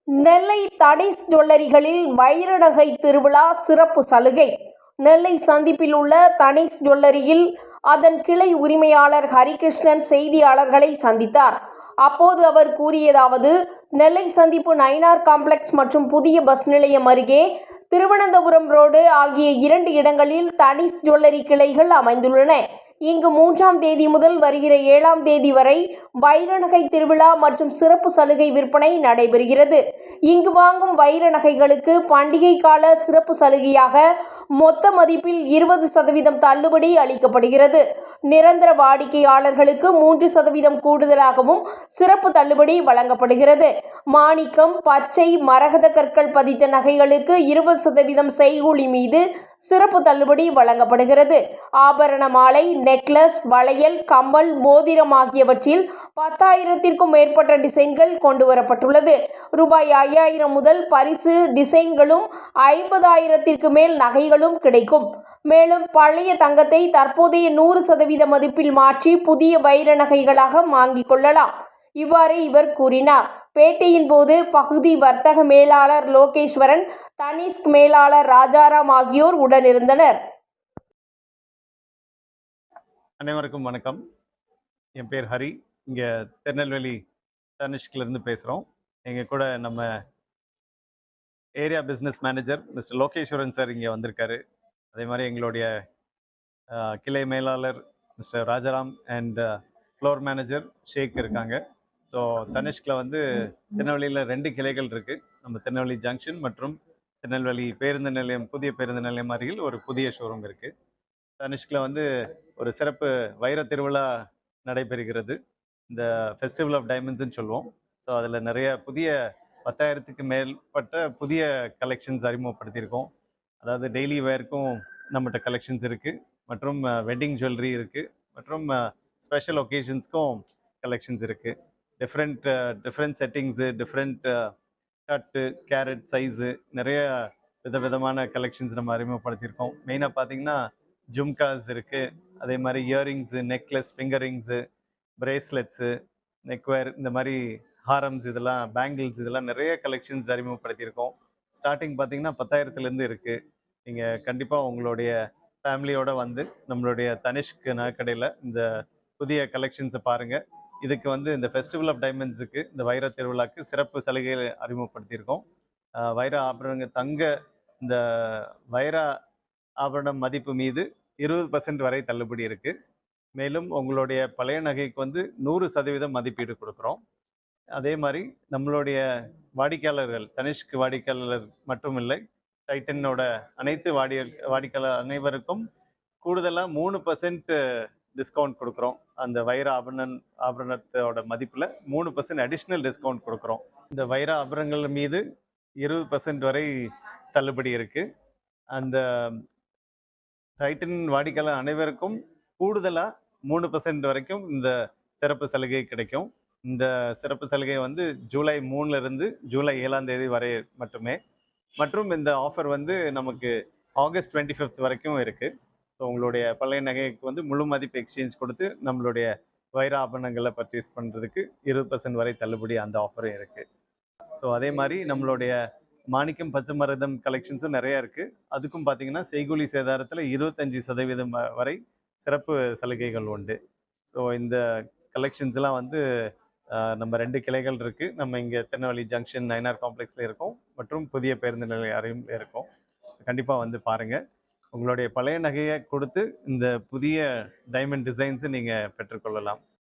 நெல்லை தனிஷ் ஜுவல்லரிகளில் வைர நகை திருவிழா சிறப்பு சலுகை. நெல்லை சந்திப்பில் உள்ள தனிஷ் ஜுவல்லரியில் அதன் கிளை உரிமையாளர் ஹரிகிருஷ்ணன் செய்தியாளர்களை சந்தித்தார். அப்போது அவர் கூறியதாவது: நெல்லை சந்திப்பு நயினார் காம்ப்ளெக்ஸ் மற்றும் புதிய பஸ் நிலையம் அருகே திருவனந்தபுரம் ரோடு ஆகிய 2 இடங்களில் தனிஷ் ஜுவல்லரி கிளைகள் அமைந்துள்ளன. இங்கு 3ஆம் தேதி முதல் வருகிற 7ஆம் தேதி வரை வைர நகை திருவிழா மற்றும் சிறப்பு சலுகை விற்பனை நடைபெறுகிறது. இங்கு வாங்கும் வைர நகைகளுக்கு பண்டிகை கால சிறப்பு சலுகையாக மொத்த மதிப்பில் 20% தள்ளுபடி அளிக்கப்படுகிறது. நிரந்தர வாடிக்கையாளர்களுக்கு 3% கூடுதலாகவும் சிறப்பு தள்ளுபடி வழங்கப்படுகிறது. மாணிக்கம், பச்சை, மரகத கற்கள் பதித்த நகைகளுக்கு 20% செய்கூலி மீது சிறப்பு தள்ளுபடி வழங்கப்படுகிறது. ஆபரண மாலை, நெக்லஸ், வளையல், கம்மல், மோதிரம் ஆகியவற்றில் 10,000க்கும் மேற்பட்ட டிசைன்கள் கொண்டுவரப்பட்டுள்ளது. ரூபாய் 5,000 முதல் பரிசு டிசைன்களும் 50,000ற்கு மேல் நகைகளும் கிடைக்கும். மேலும் பழைய தங்கத்தை தற்போதைய 100% மதிப்பில் மாற்றி புதிய வைர நகைகளாக வாங்கிக் கொள்ளலாம். இவ்வாறு இவர் கூறினார். பேட்டியின் போது பகுதி வர்த்தக மேலாளர் லோகேஸ்வரன், தனிஷ்க் மேலாளர் ராஜாராம் ஆகியோர் உடனிருந்தனர். அனைவருக்கும் வணக்கம். என் பேர் ஹரி. இங்கே திருநெல்வேலி தனிஷ்கிலிருந்து பேசுகிறோம். எங்கள் கூட நம்ம area business manager mister Lokeshwaran sir இங்கே வந்திருக்காரு. அதே மாதிரி எங்களுடைய கிளை மேலாளர் மிஸ்டர் Rajaram and floor manager Sheikh இருக்காங்க. ஸோ தனிஷ்கில் வந்து திருநெல்வேலியில் 2 கிளைகள் இருக்குது. நம்ம திருநெல்வேலி ஜங்ஷன் மற்றும் திருநெல்வேலி பேருந்து நிலையம், புதிய பேருந்து நிலையம் அருகில் ஒரு புதிய ஷோரூம் இருக்குது. தனிஷ்கில் வந்து ஒரு சிறப்பு வைர திருவிழா நடைபெறுகிறது. இந்த ஃபெஸ்டிவல் ஆஃப் டைமண்ட்ஸ்ன்னு சொல்லுவோம். ஸோ அதில் நிறைய புதிய 10,000க்கு மேற்பட்ட புதிய கலெக்ஷன்ஸ் அறிமுகப்படுத்தியிருக்கோம். அதாவது டெய்லி வேர்க்கும் நம்மகிட்ட கலெக்ஷன்ஸ் இருக்குது, மற்றும் வெட்டிங் ஜுவல்லரி இருக்குது, மற்றும் ஸ்பெஷல் ஒகேஷன்ஸ்க்கும் கலெக்ஷன்ஸ் இருக்குது. டிஃப்ரெண்ட் செட்டிங்ஸு, டிஃப்ரெண்ட் கட்டு, கேரட், சைஸு, நிறைய விதவிதமான கலெக்ஷன்ஸ் நம்ம அறிமுகப்படுத்தியிருக்கோம். மெயினாக பார்த்தீங்கன்னா ஜும்காஸ் இருக்குது, அதே மாதிரி earrings, necklace, finger rings, bracelets, neckwear, இந்த மாதிரி ஹாரம்ஸ், இதெல்லாம் பேங்கிள்ஸ், இதெல்லாம் நிறைய கலெக்ஷன்ஸ் அறிமுகப்படுத்தியிருக்கோம். ஸ்டார்டிங் பார்த்தீங்கன்னா 10,000லேருந்து இருக்குது. நீங்கள் கண்டிப்பாக உங்களுடைய ஃபேமிலியோடு வந்து நம்மளுடைய தனிஷ்க் நகைக்கடையில் இந்த புதிய கலெக்ஷன்ஸை பாருங்கள். இதுக்கு வந்து இந்த ஃபெஸ்டிவல் ஆஃப் டைமண்ட்ஸுக்கு, இந்த வைர திருவிழாக்கு சிறப்பு சலுகைகள் அறிமுகப்படுத்தியிருக்கோம். வைர ஆபரணங்கள், இந்த வைர ஆபரணம் மதிப்பு மீது 20% வரை தள்ளுபடி இருக்குது. மேலும் உங்களுடைய பழைய நகைக்கு வந்து 100% மதிப்பீடு கொடுக்குறோம். அதே மாதிரி நம்மளுடைய வாடிக்கையாளர்கள், தனிஷ்க் வாடிக்கையாளர் மட்டுமில்லை, டைட்டனோட அனைத்து வாடிக்கையாளர் அனைவருக்கும் கூடுதலாக 3% டிஸ்கவுண்ட் கொடுக்குறோம். அந்த வைர ஆபரணத்தோட மதிப்பில் 3% அடிஷ்னல் டிஸ்கவுண்ட் கொடுக்குறோம். இந்த வைர ஆபரணங்கள் மீது 20% வரை தள்ளுபடி இருக்குது. அந்த டைட்டன் வாடிக்கையாளர் அனைவருக்கும் கூடுதலாக 3% வரைக்கும் இந்த சிறப்பு சலுகை கிடைக்கும். இந்த சிறப்பு சலுகை வந்து ஜூலை 3லிருந்து ஜூலை 7ஆம் தேதி வரை மட்டுமே. மற்றும் இந்த ஆஃபர் வந்து நமக்கு ஆகஸ்ட் 25 வரைக்கும் இருக்குது. ஸோ உங்களுடைய பழைய நகைக்கு வந்து முழு மதிப்பு எக்ஸ்சேஞ்ச் கொடுத்து நம்மளுடைய வைர ஆபரணங்களை பர்ச்சேஸ் பண்ணுறதுக்கு 20% வரை தள்ளுபடி அந்த ஆஃபரும் இருக்குது. ஸோ அதே மாதிரி நம்மளுடைய மாணிக்கம், பச்சை மரகதம் கலெக்ஷன்ஸும் நிறையா இருக்குது. அதுக்கும் பார்த்திங்கன்னா செய்கூலி சேதாரத்தில் 25% வரை சிறப்பு சலுகைகள் உண்டு. ஸோ இந்த கலெக்ஷன்ஸ்லாம் வந்து நம்ம 2 கிளைகள் இருக்குது. நம்ம இங்கே திருநெல்வேலி ஜங்ஷன் நயினார் காம்ப்ளெக்ஸில் இருக்கோம், மற்றும் புதிய பேருந்து நிலையம் அருகில் இருக்கோம். கண்டிப்பாக வந்து பாருங்கள். உங்களுடைய பழைய நகையை கொடுத்து இந்த புதிய டைமண்ட் டிசைன்ஸை நீங்கள் பெற்றுக்கொள்ளலாம்.